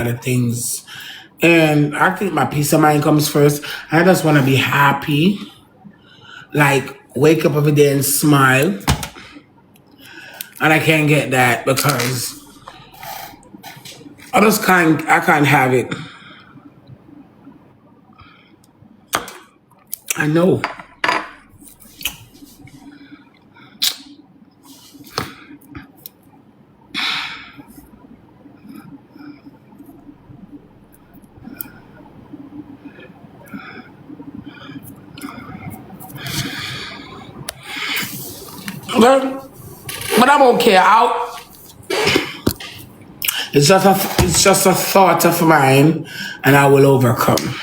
other things. And I think my peace of mind comes first. I just want to be happy. Like, wake up every day and smile. And I can't get that because I can't have it. I know. But I'm okay. It's just a thought of mine, and I will overcome.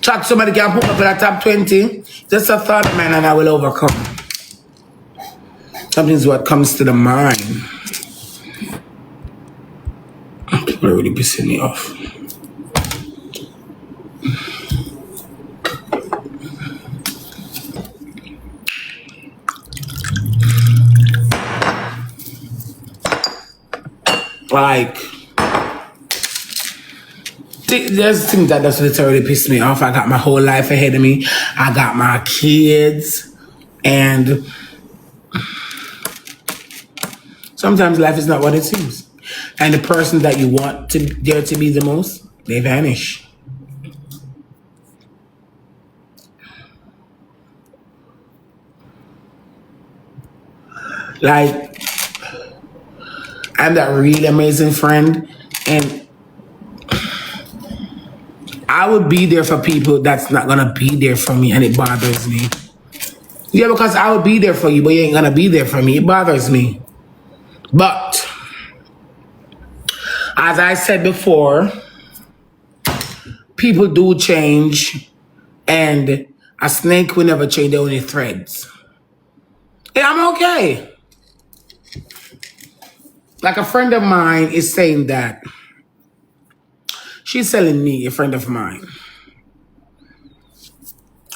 Chat, somebody can put up in the top 20. Just a thought of mine, and I will overcome. Something's what comes to the mind. People are really pissing me off. Like, there's things that just literally piss me off. I got my whole life ahead of me. I got my kids. And sometimes life is not what it seems. And the person that you want there to be the most, they vanish. Like, I'm that really amazing friend, and I would be there for people that's not gonna be there for me, and it bothers me. Yeah, because I would be there for you, but you ain't gonna be there for me. It bothers me. But as I said before, people do change, and a snake will never change, only threads. And I'm okay. Like, a friend of mine is saying that she's telling me, a friend of mine.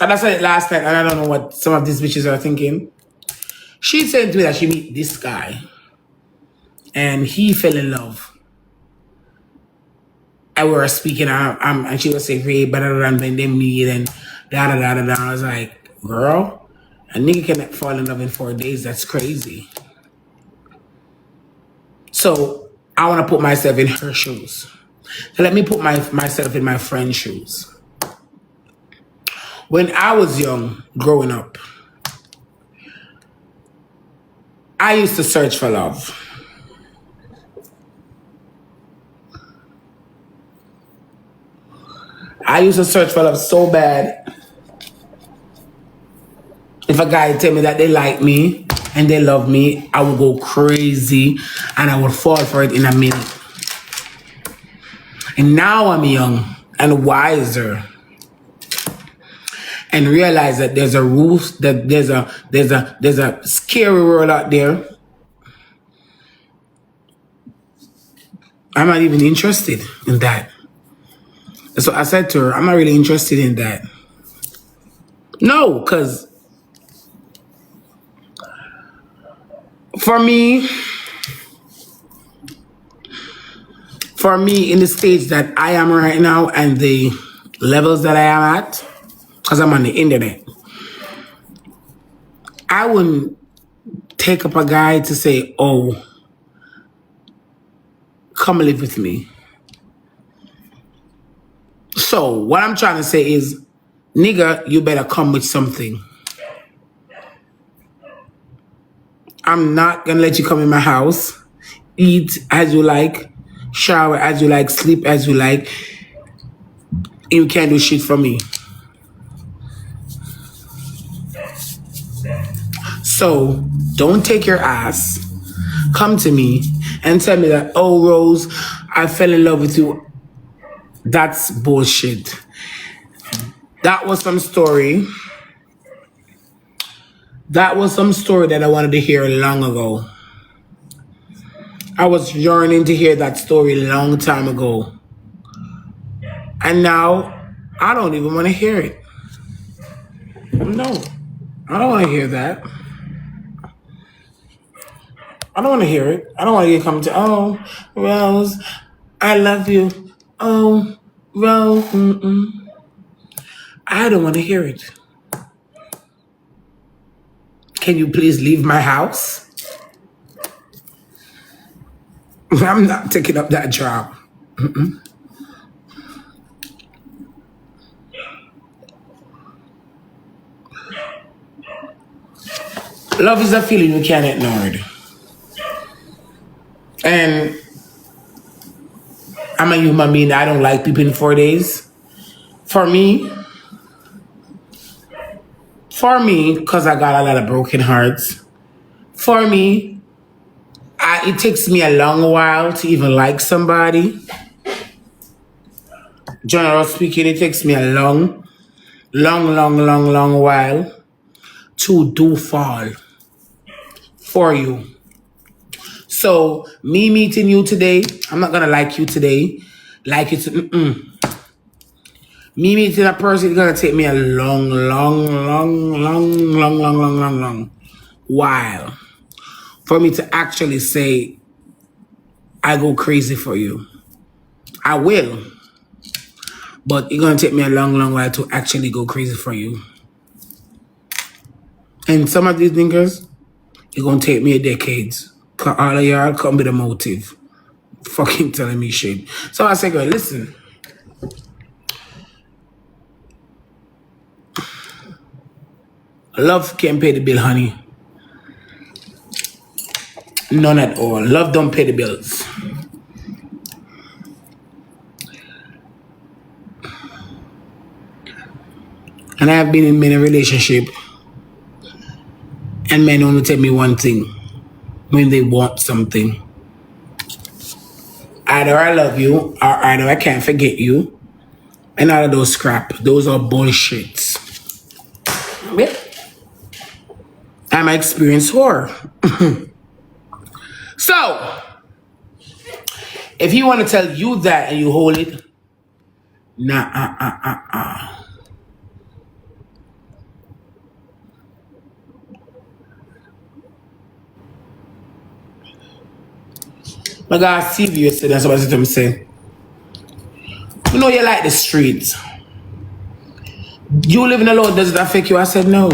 And I said it last night, and I don't know what some of these bitches are thinking. She said to me that she meet this guy, and he fell in love. And we were speaking, and she was saying, hey, better than when they meet, and da-da-da-da-da. I was like, girl, a nigga can fall in love in 4 days. That's crazy. So I want to put myself in her shoes. So let me put myself in my friend's shoes. When I was young, growing up, I used to search for love. I used to search for love so bad. If a guy tell me that they like me and they love me, I would go crazy and I would fall for it in a minute. And now I'm young and wiser and realize that there's a roof, that there's a scary world out there. I'm not even interested in that. So I said to her, I'm not really interested in that. No, because for me, in the stage that I am right now and the levels that I am at, because I'm on the internet, I wouldn't take up a guy to say, oh, come live with me. So what I'm trying to say is, nigga, you better come with something. I'm not gonna let you come in my house, eat as you like, shower as you like, sleep as you like. You can't do shit for me. So don't take your ass, come to me and tell me that, oh, Rose, I fell in love with you. That's bullshit. That was some story. That was some story that I wanted to hear long ago. I was yearning to hear that story a long time ago. And now, I don't even want to hear it. No, I don't want to hear that. I don't want to hear it. I don't want to get come to, oh, Rose, I love you. Oh, Rose, I don't want to hear it. Can you please leave my house? I'm not taking up that job. Love is a feeling you can't ignore it. And I'm a human being. I don't like people in 4 days. For me, because I got a lot of broken hearts. For me, it takes me a long while to even like somebody. General speaking, it takes me a long while to do fall for you. So me meeting you today, I'm not gonna like you today. Like it, me meeting a person is gonna take me a long while for me to actually say I go crazy for you. I will, but it's gonna take me a long while to actually go crazy for you. And some of these niggas, it's gonna take me decades. Cause all of y'all come with a motive. Fucking telling me shit. So I say, girl, listen. Love can't pay the bill, honey. None at all. Love don't pay the bills. And I have been in many relationships, and men only tell me one thing when they want something. Either I love you, or either I can't forget you. And all of those crap, those are bullshits. I'm an experienced whore. So, if you want to tell you that and you hold it, nah, My God, Steve yesterday, somebody said to me, say, you know you like the streets. You living alone, does it affect you? I said, no.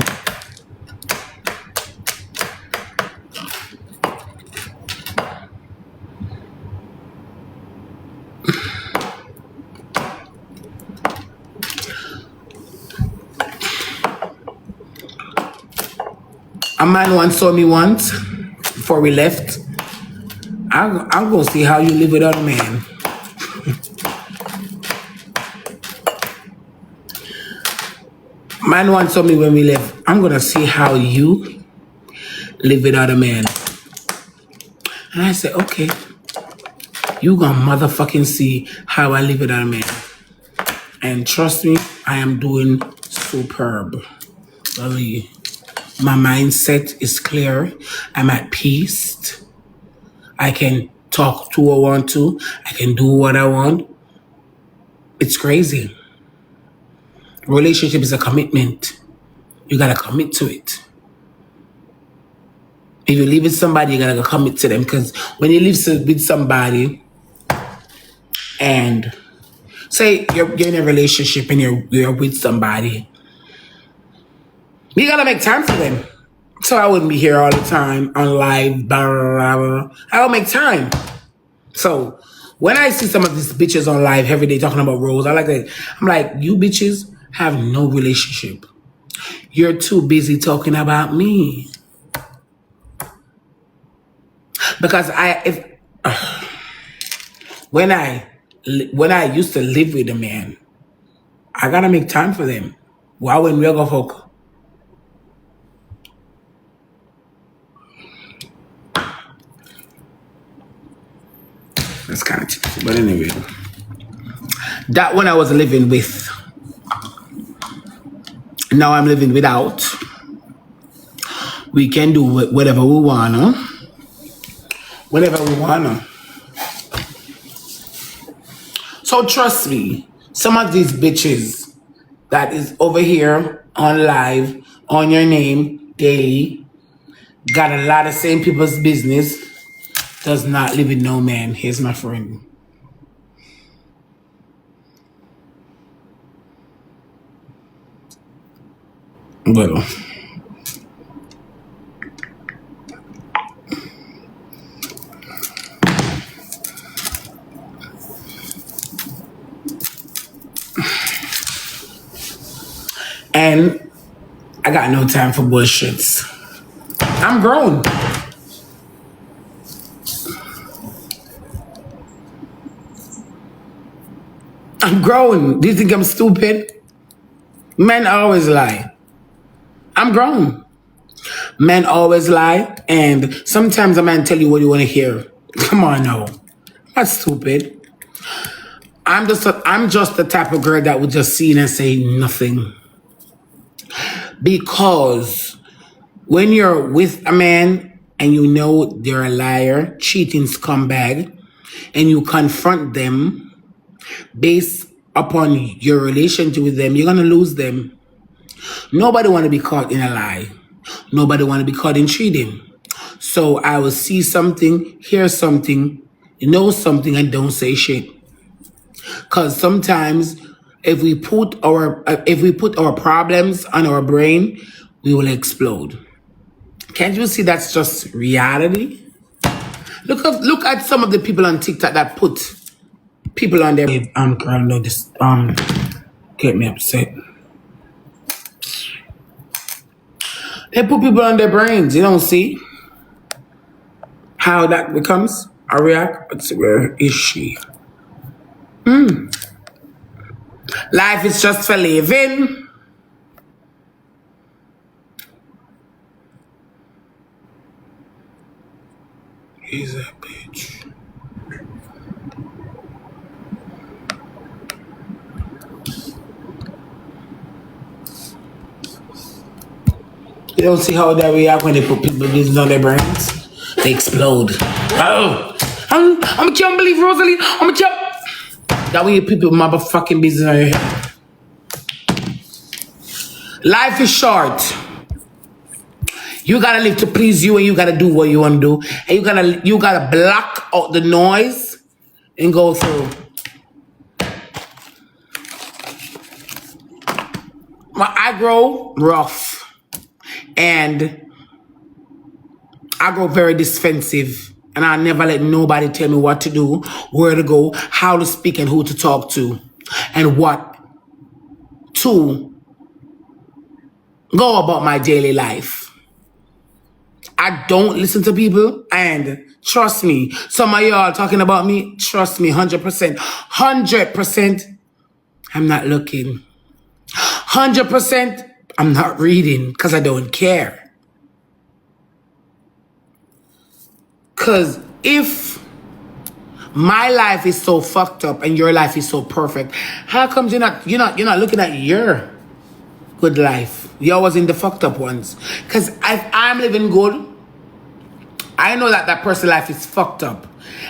A man once saw me once before we left. I'll go see how you live without a man. Man once saw me when we left. I'm gonna see how you live without a man. And I said, okay. You gonna motherfucking see how I live without a man. And trust me, I am doing superb. Really. My mindset is clear. I'm at peace. I can talk to who I want to. I can do what I want. It's crazy. Relationship is a commitment. You gotta commit to it. If you live with somebody, you gotta commit to them. Because when you live with somebody and say you're in a relationship and you're with somebody, you gotta make time for them. So I wouldn't be here all the time on live, blah, blah, blah. I don't make time. So when I see some of these bitches on live every day talking about Rose, I'm like, you bitches have no relationship. You're too busy talking about me. Because when I used to live with a man, I gotta make time for them. Why when we go fuck? That's kind of cheesy, but anyway. That one I was living with. Now I'm living without. We can do whatever we wanna. Whenever we wanna. So trust me, some of these bitches that is over here on live, on your name, daily, got a lot of same people's business, does not live with no man. Here's my friend. Well. And I got no time for bullshits. I'm grown. I'm grown. Do you think I'm stupid? Men always lie. I'm grown. Men always lie, and sometimes a man tell you what you want to hear. Come on now. I'm not stupid. I'm just the type of girl that would just see it and say nothing. Because when you're with a man and you know they're a liar, cheating scumbag, and you confront them based upon your relationship with them, you're gonna lose them. Nobody want to be caught in a lie. Nobody want to be caught in cheating. So I will see something, hear something, know something, and don't say shit. Cause sometimes if we put our problems on our brain, we will explode. Can't you see that's just reality? Look at some of the people on TikTok that put people on their girl, no, this get me upset. They put people on their brains. You don't see how that becomes a react. Let's see, where is she? Life is just for living. He's a bitch. You don't see how they react when they put people business on their brains? They explode. Oh, I can't believe Rosealee. That way you people motherfucking business on your head. Life is short. You gotta live to please you, and you gotta do what you wanna do, and you gotta block out the noise and go through. I grow rough, and I grow very defensive, and I never let nobody tell me what to do, where to go, how to speak, and who to talk to, and what to go about my daily life. I don't listen to people, and trust me, some of y'all talking about me, trust me, 100%. 100%, I'm not looking. 100%, I'm not reading because I don't care. Because if my life is so fucked up and your life is so perfect, how come you're not looking at your good life? You're always in the fucked up ones. Because if I'm living good, I know that person's life is fucked up,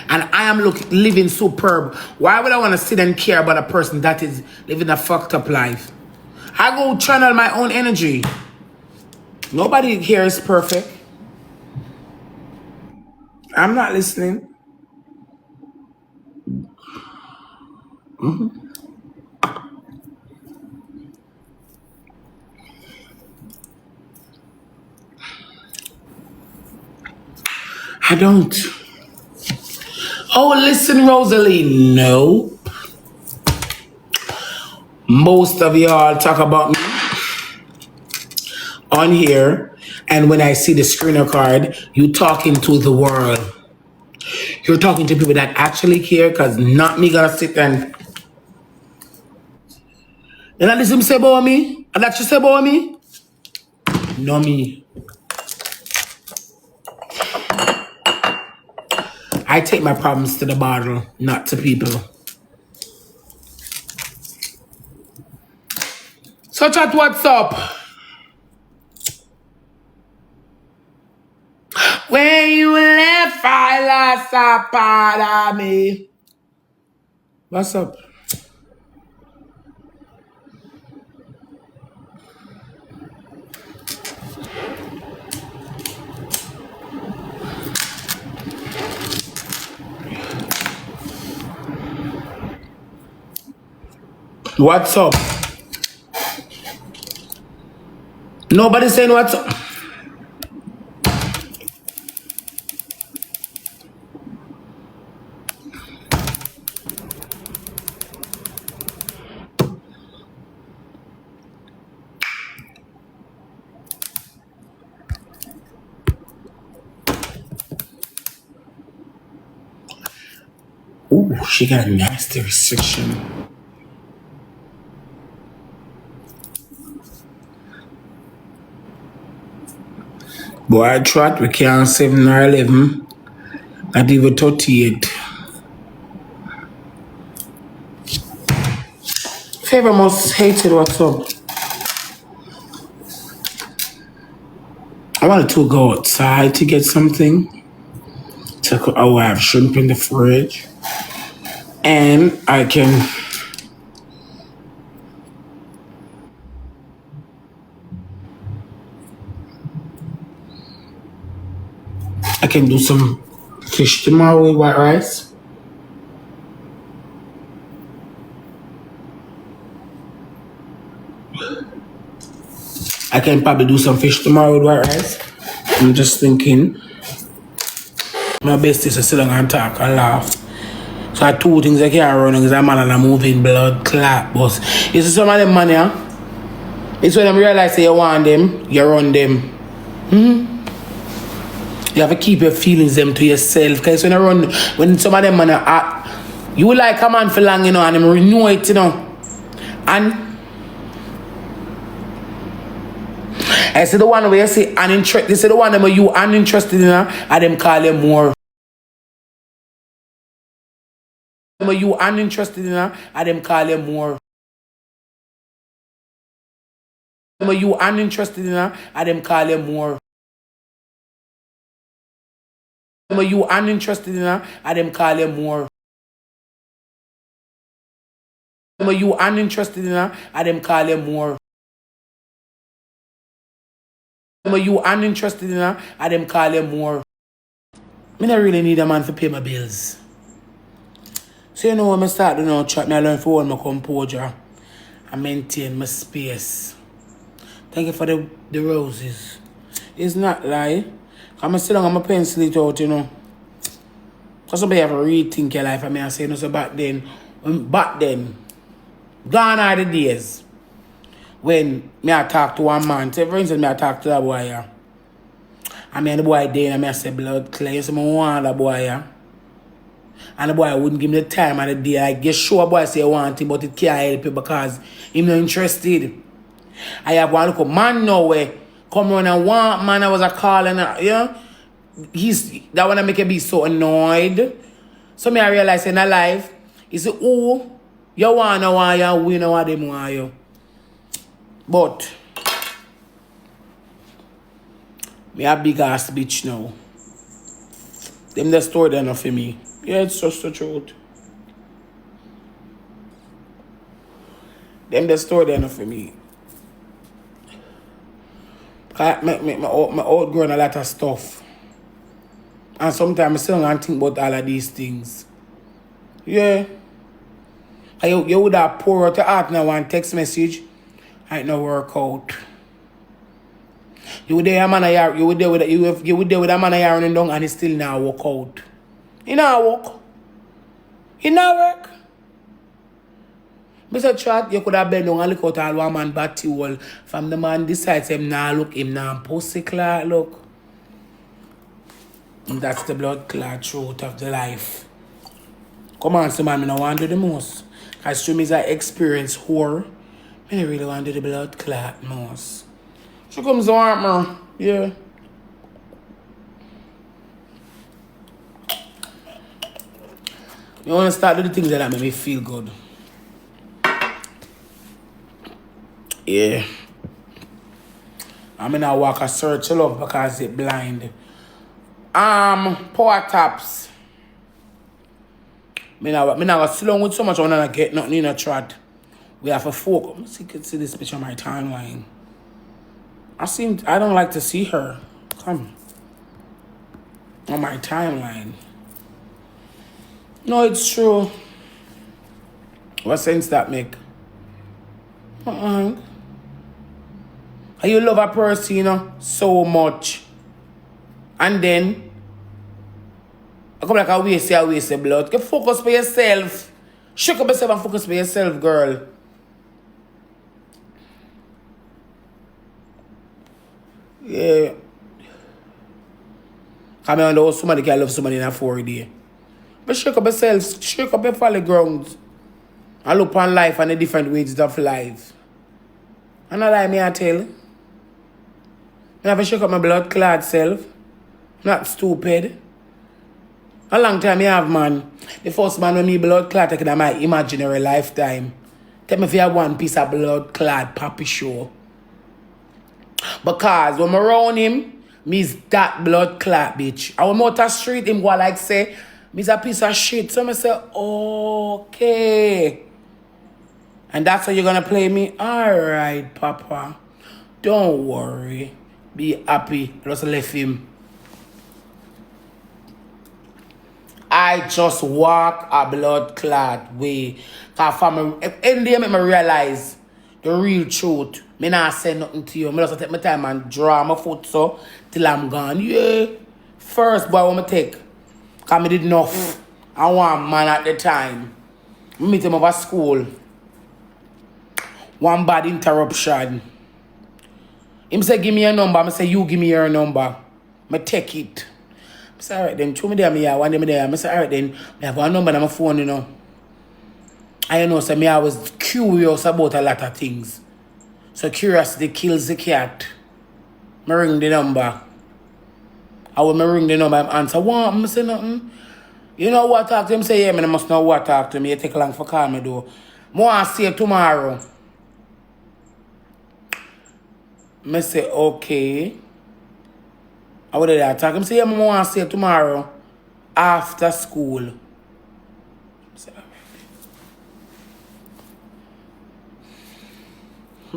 and I am living superb. Why would I want to sit and care about a person that is living a fucked up life? I go channel my own energy. Nobody here is perfect. I'm not listening. I don't. Oh, listen, Rosealee. No. Most of y'all talk about me on here, and when I see the screener card, you talking to the world. You're talking to people that actually care, because not me gonna sit and that listen say about me? And that you say about me? No me. I take my problems to the bottle, not to people. So chat, what's up? I lost a part of me. What's up? What's up? Nobody saying what's up. Ooh, she got a nasty restriction. Boy, I tried, we can't 7 or 11. Not even 38. Favor most hated, what's up? I wanted to go outside to get something. I have shrimp in the fridge. And I can do some fish tomorrow with white rice. I can probably do some fish tomorrow with white rice. I'm just thinking. My best is to sit down and talk and laugh. So I have 2 things I can't run because I'm on a moving blood clot bus. You see some of them man here? It's when them realize that you want them, you run them. You have to keep your feelings them to yourself. Because when some of them man are, you will like a man for long, you know, and them renew it, you know. And I say the one where you say uninterested, they say the one where you uninterested in her, and them call them more. Where you uninterested in her, and them call them more. Where you uninterested in her, and them call them more. Where you uninterested in her, and them call them more. Where you uninterested in her, and them call them more. Where you uninterested in her, and them call them more. I don't really need a man to pay my bills. So you know when I start doing all chat, I learn for hold my composure and maintain my space. Thank you for the roses. It's not lie. I'm still on my pencil it out, you know. Because somebody have to rethink your life. I mean, I say, no, so back then, gone are the days when me I talk to one man. Say, for instance, me I talk to that boy, yeah. I mean, the boy there, and I say, blood clear. So I want that boy, yeah. And the boy wouldn't give me the time of the day. Like, you sure boy say you want it, but it can't help you because he's not interested. I have one look man now where come around and want man I was a call and yeah. That one make you be so annoyed. So me I realize in a life, he say, oh, you wanna want you, we know what them want you. But me a big ass bitch now. Them the story there enough for me. Yeah, it's just the truth. Them the story there enough for me. I outgrown a lot of stuff. And sometimes I still don't think about all of these things. Yeah. You would have pour out your heart now one text message. I ain't no work out. You would there a man you would there with a man running down and he still now work out. He now work. He now work. Mr. Chat, you could have been down and look out all one man batty wall. From the man decides him now look, him now pussy clot look. And that's the blood clot truth of the life. Come on, some man, I don't want to do the most. Because to me is an experience whore. I don't really want to do the blood clot most. She comes on, man. Yeah. You want to start doing the things that make me feel good. Yeah. I'm in a walk a search of love because it's blind. Power taps. Me not slow with so much I wanna get nothing in a trot. We have a fork. Let's see, you can see this picture on my timeline. I don't like to see her. Come. On my timeline. No, it's true. What sense that make? And you love a person, you know, so much. And then, I come like a waste of blood. Get focus for yourself. Shake up yourself and focus for yourself, girl. Yeah. I mean, know somebody can love somebody in a 4 day. But shake up yourself, shake up your folly grounds. And look on life and the different ways of life. And I lie me I tell. I have to shake up my blood clad self. Not stupid. A long time I have, man. The first man when me blood clad taking in my imaginary lifetime. Tell me if you have one piece of blood clad papi show. Because when I'm around him, me's that blood clot, bitch. I went out the street, him go like say, me's a piece of shit. So I say, okay. And that's how you're gonna play me? Alright, Papa. Don't worry. Be happy. Just left him. I just walk a blood clot way. Cause from in there make me realize the real truth. Me not say nothing to you. Me just take my time and draw my foot so till I'm gone. Yeah. First boy what me take. Cause me did enough. I want man at the time. Me meet him over school. One bad interruption. Him say give me your number. I say you give me your number. Me take it. I say alright then. 2 me there me here. 1 day me there. I say alright then. I have one number on my phone, you know. I know say me I was curious about a lot of things. So curiosity kills the cat. I ring the number. I will ring the number and answer. What? I say nothing. You know what talk to him? Say yeah, man, I must know what talk to me. You take long for call me though. I want to see you tomorrow. I say okay. I would have talk. I say yeah, I want to see you tomorrow after school.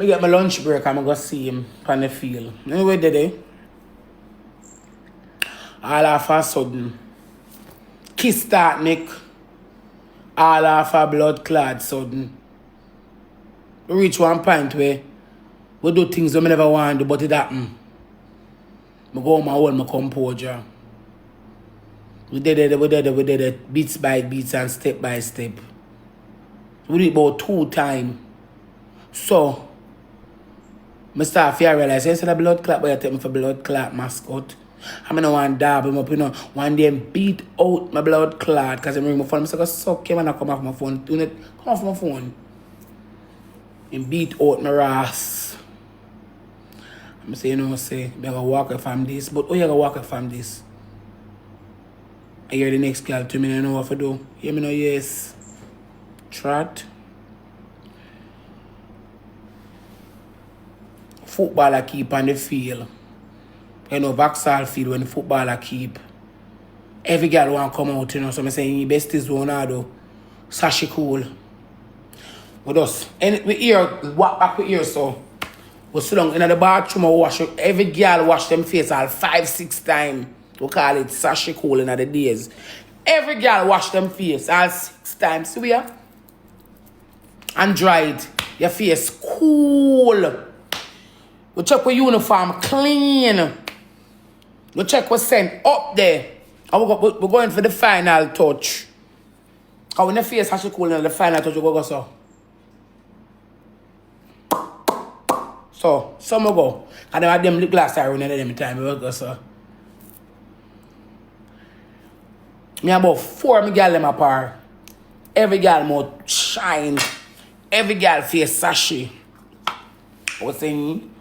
I get my lunch break and I go see him on the field. Anyway, did all of a sudden, kiss start Nick. All of a blood clot sudden. We reach one point where we do things we never want to do, but it happen. I go home and hold my composure. We did it beats by beats and step by step. We did it about 2 times. So, I start to realize, I said a blood clot, but you take me for blood clot mascot. I don't want to dab him up, you know. One day I beat out my blood clot because I ring my phone. I say, suck him and I come off my phone. Come off my phone. And beat out my ass. I say, you know, I'm going to walk away from this. But how you going to walk away from this? I hear the next girl to me, I know what to do. Hear me know, yes. Trot. Footballer keep on the field. You know, Vauxhall field when the footballer keep. Every girl want to come out, you know. So I say, best is one do. Sashi cool. With us. And we hear, walk back with ear so. We sit down in the bathroom and wash it. Every girl wash them face all 5-6 times. We call it sashi cool in the days. Every girl wash them face all 6 times. See where? And dry it. Your face cool. We check your uniform clean. We check what scent up there. And we're going for the final touch. And when the face has to cool in the final touch, we go so. So, some go. And then have them lip gloss around at them time. We go so. Me about 4 me girl them apart. Every girl mouth shine. Every girl face sashi. What's saying?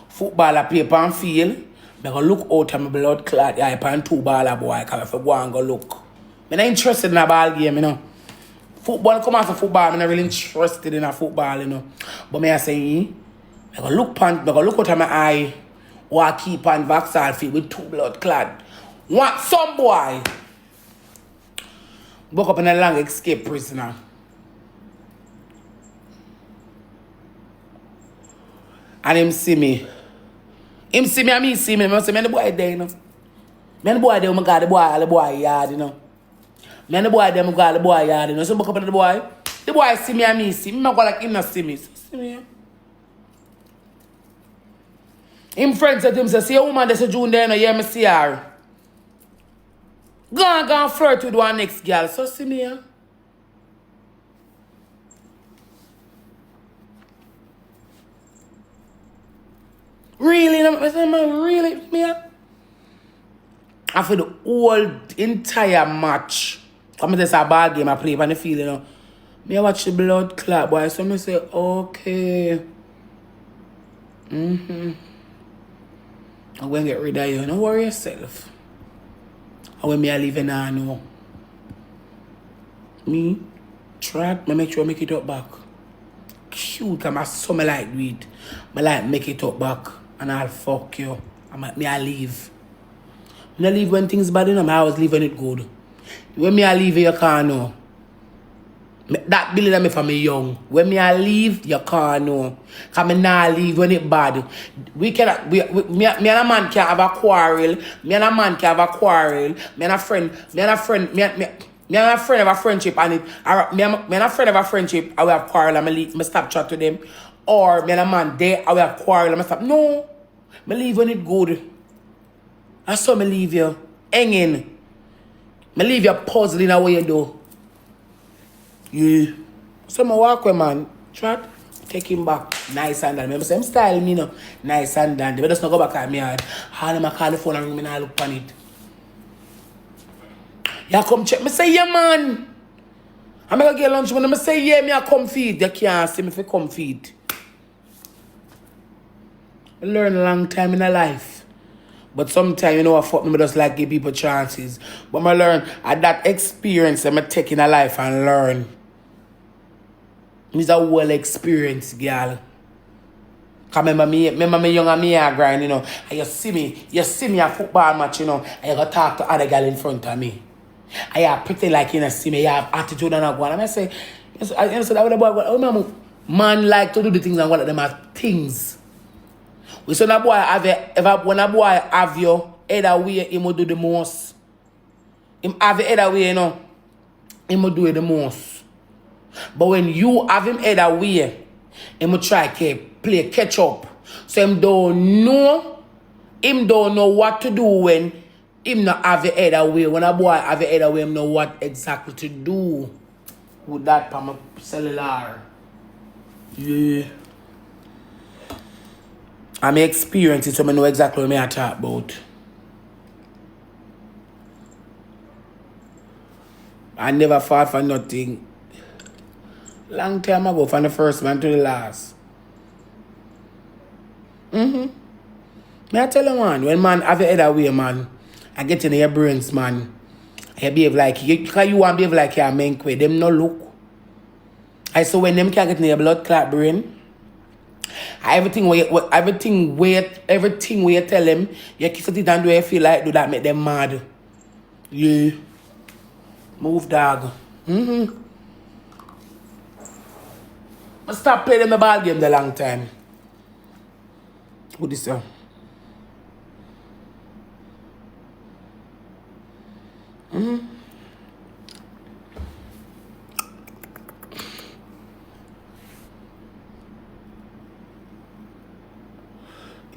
Footballer play pan field. I go look out of my blood clot. Yeah, I pan 2 baller boy. Because if I go and go look. I'm not interested in a ball game, you know. Football come out of football. I'm not really interested in a football, you know. But I say, I go look out of my eye. Or I keep on Vauxhall field with 2 blood clot. Want some boy. Woke up in a long escape prisoner. And him see me. Him see me and me see me. I say, man, the boy there, you know. Man, the boy there, I got the boy yard, you know. Man, the boy there, I got the boy yard, you know. So I woke up in the boy. The boy see me and me see me. I go like him not see me. So, see me, yeah. Him friend said to him, say, see a woman that's a June there, you know, yeah, me see her. Go and flirt with one next girl. So see me, yeah. Really? I say, man, really? Me, yeah. After the whole entire match, come this a ball game I play on the field, you know. Me I watch the blood clot, boy. So me say, okay. I'm going to get rid of you. Don't worry yourself. How when me I leave in now, no. Me, try to make sure I make it up back. Cute, because I saw me like do it. I like make it up back. And I'll fuck you. I leave. When I leave when things bad, you know, I always leave when it good. When me I leave, you can't know. That believe me from me young. When me I leave, you can't know. Because I not leave when it bad. We cannot, me and a man can have a quarrel. Me and a man can have a quarrel. Me and a friend have a friendship and me and a friend have a friendship, I will have quarrel and I stop chat to them. Or me and a man there, I will have quarrel and I stop. No. Me leave when it good. I saw me leave you hanging. Me leave you puzzling away you do. Yeah. So I walk with man. Try take him back. Nice and done. Remember same style me no. Nice and done. They just not go back at me hard. All them I call the phone and ring me and I look on it. You come check. Me say yeah man. I'm gonna get lunch when I say yeah me I come feed. You can't see me if I come feed. I learn a long time in a life. But sometimes, you know, I fuck me just like give people chances. But I learn at that experience I'm take in a life and learn. It's a whole experience, girl. Cause remember me young and me a grind, you know. And you see me a football match, you know, and you go talk to other girl in front of me. And you pretend like you know see me, you have attitude and a go. And I say, you know, so that what the boy, oh, man like to do the things and what them are things. We say that boy when a boy have you either way, he will do the most. Him have it either way, you know, he will do it the most. But when you have him either way, he will try to play catch up. So him don't know what to do when him not have it either way. When a boy have it either way, him know what exactly to do with that from a cellular. Yeah. I may experience it so I know exactly what I talk about. I never fought for nothing. Long time ago, from the first man to the last. May I tell you, man, when man have your head away, man, I get in your brains, man. You behave like you, because you want to behave like you're a man, them no look. I saw when them can get in your blood clot brain. Everything where you tell them, you kiss it and do you feel like do that make them mad. Yeah. Move dog. I stop playing the ball game the long time. What is that?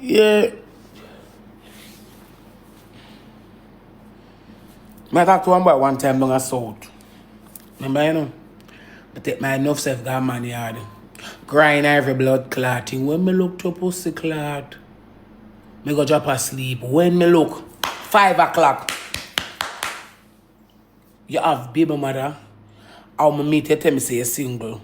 Yeah. I talked to one boy one time down a south. Remember, you know? I take my enough self got man yard. Grind every blood clotting. When me look to pussy clot, me go drop asleep. When me look, 5 o'clock. You have baby mother. How me meet you tell me say you're single.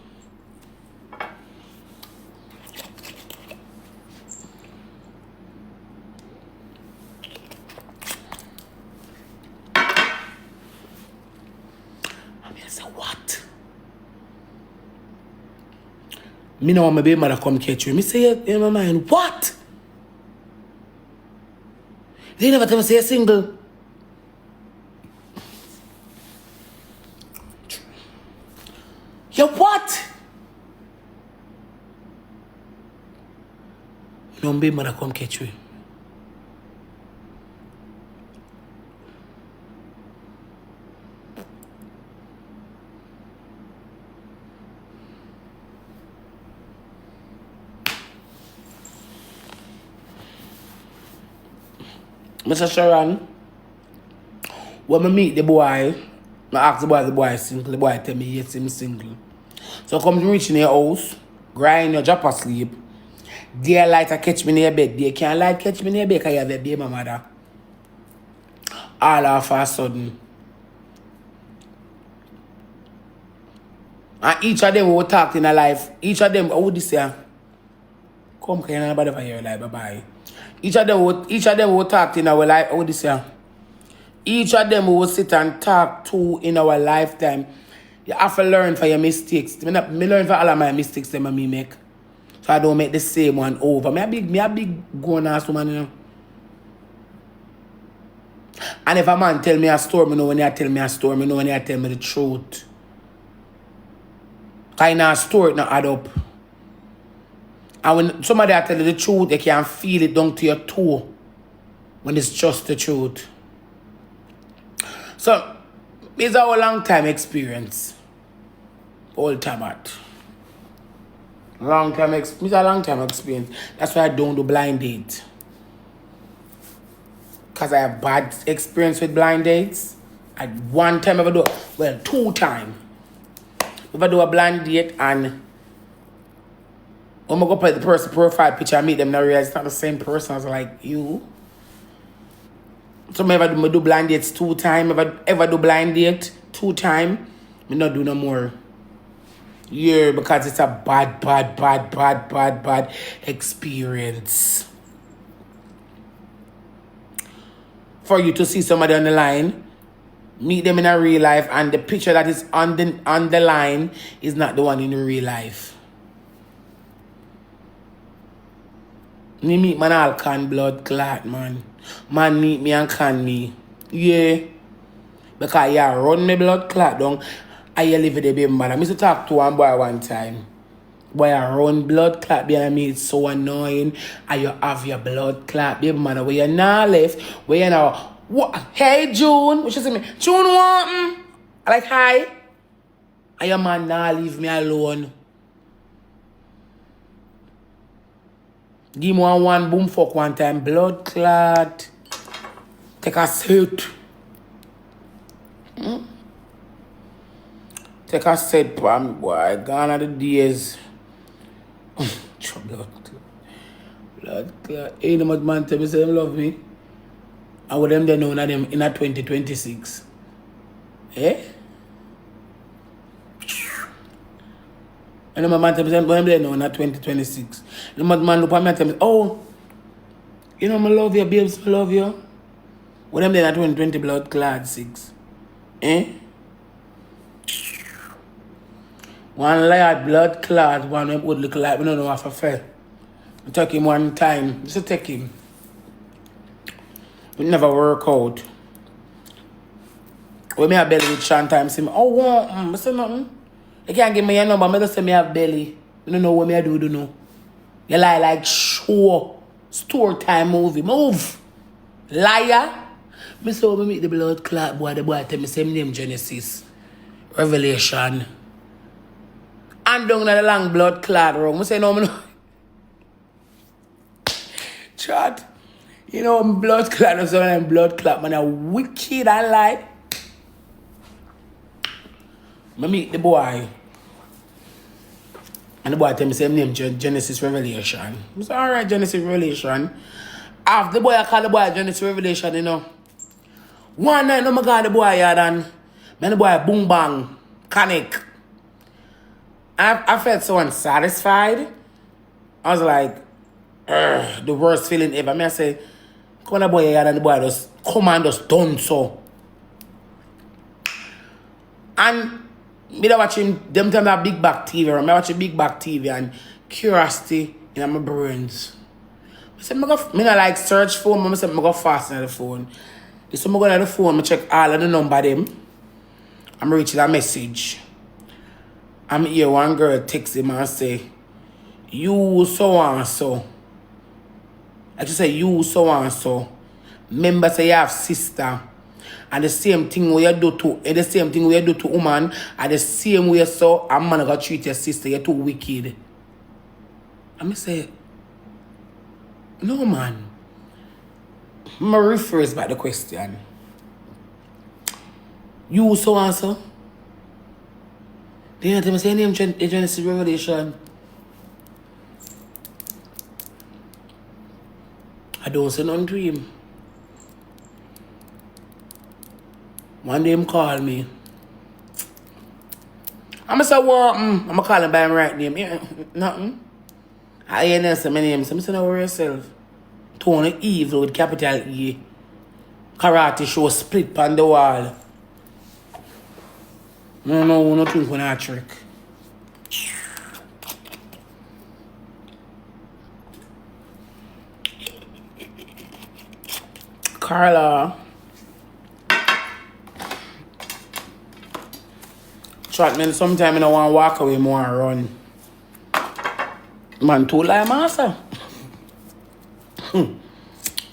Me know my baby mother come catch you. Me say, in my mind, what? They never tell me say you're single. Don't be mother come catch me. Mr. Sharon, when I meet the boy, I ask the boy single. The boy tell me yes, him single. So come to reach in your house, grind your drop asleep. Dear light catch me in your bed. They can't light catch me in your bed because you have a baby mother. All of a sudden. And each of them will talk in a life. Each of them, what this say? Come, can you nobody for your life? Bye-bye. Each of them will talk in our life. What this say? Each of them will sit and talk to in our lifetime. You have to learn for your mistakes. Me learn for all of my mistakes that me make. So I don't make the same one over. Me a big grown ass woman, you know. And if a man tell me a story, me know when he tell me a story, me know when he tell me the truth. Kind of story not add up. And when somebody tell you the truth, they can feel it down to your toe. When it's just the truth. So, it's our long time experience. Old time at. It's a long time experience. That's why I don't do blind date. Because I have bad experience with blind dates. One time I do, well, 2 times. If I do a blind date and when I go play the person profile picture, I meet them and I realize it's not the same person. I was like, you? So I do blind dates 2 times. If I ever do blind date 2 times, I not do no more. Yeah, because it's a bad experience. For you to see somebody on the line, meet them in a real life, and the picture that is on the line is not the one in the real life. Me meet man all can blood clot, man. Man meet me and can me. Yeah. Because you run me blood clot down. I live with the baby mother. I used to talk to one boy one time. Boy, I run blood clot behind me. It's so annoying. And you have your blood clot baby mother where you're not left. Where you now, what? Hey, June. What she say me? June, what? I like, hi. And your man now leave me alone. Give me one boom fuck one time. Blood clot. Take a set. Take a set, pam, boy. Gone are the days. Blood clot. Blood clot. Ain't no much man tell me say them love me. And with them they know them in a 2026. Eh? And the man tell me say them they know in a 2026. The man look at me and tell me, oh, you know I love you, babes, I love you. With them they in a 2020 blood clot 6. Eh? One liar blood clot, one would look like we don't know if I fell. I took him one time. Just to take him. It never work out. When me have belly with Sean time, say, oh, I say nothing. You can't give me your number, I just say me have belly. You don't know what me I do, you know. You lie like show. Store time movie. Move. Liar. Me say when me meet the blood clot boy, the boy tell me same name Genesis. Revelation. And down the long blood clot wrong. I say no, no. Chat. You know, blood clot or something, blood clot, man, a wicked and lie. I meet the boy. And the boy tell me same name, Genesis Revelation. I say, alright, Genesis Revelation. After the boy, I call the boy Genesis Revelation, you know. One night, I got the boy here, and the boy boom bang, connect. I felt so unsatisfied. I was like, the worst feeling ever. I say, come on, boy, and the boy just come and just done so. And me watching them time that big back TV. I watching big back TV and curiosity in my brains. I said, me not like search phone. I said, I go fast on the phone. So I go on the phone, I check all of the number them. I'm reaching a message. I'm here, one girl text him and say, you so and so. I just say you so and so. Remember say you have sister. And the same thing we do to and the same thing we do to woman, and the same way so a man gonna treat your sister, you're too wicked. I'm say, no man. I'm rephrase back the question. You so and so? Then you tell me say name Genesis Revelation. I don't say nothing to him. One day him call me. I'm say what? I'm gonna call him by him right name. Yeah, nothing. I hear them say my name. So I'm say no worry yourself. Tony Evil with capital E. Karate show split on the wall. No, nothing when I trick. Carla. Shot me sometime I don't want to walk away more and run. Man, too lie, master.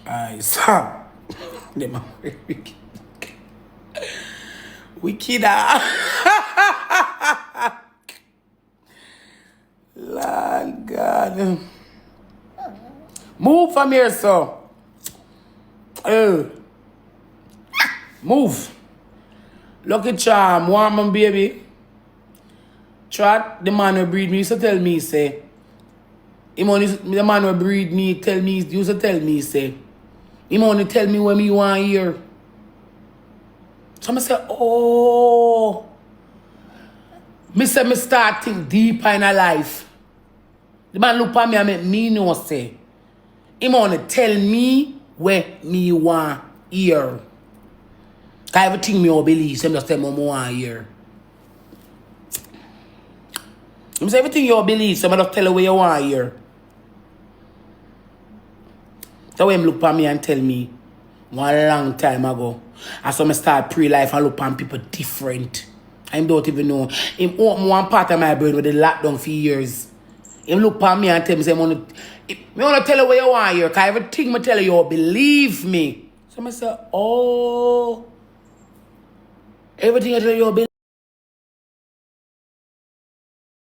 I saw. They man wicked. Wicked. Lord God. Move from here, sir. Move. Lucky charm, warm baby. Trot, the man who breed me used to tell me, say, the man who breed me used to tell me, say, he only tell me when me want to hear. So I say, oh. Me say me start think deeper in a life. The man look at me and make me know, say, he only tell me when me want to hear. Because everything me all believe, so I just tell me want to hear. I say everything you believe, so I just tell you what you want to hear. So when him look at me and tell me one long time ago, as I start pre-life and look at people different. I don't even know. Him open one part of my brain with the lockdown for years. Him look at me and tell me, say, I want to tell you what you want to hear, because everything I tell you, you believe me. So I say, oh. Everything I tell you, you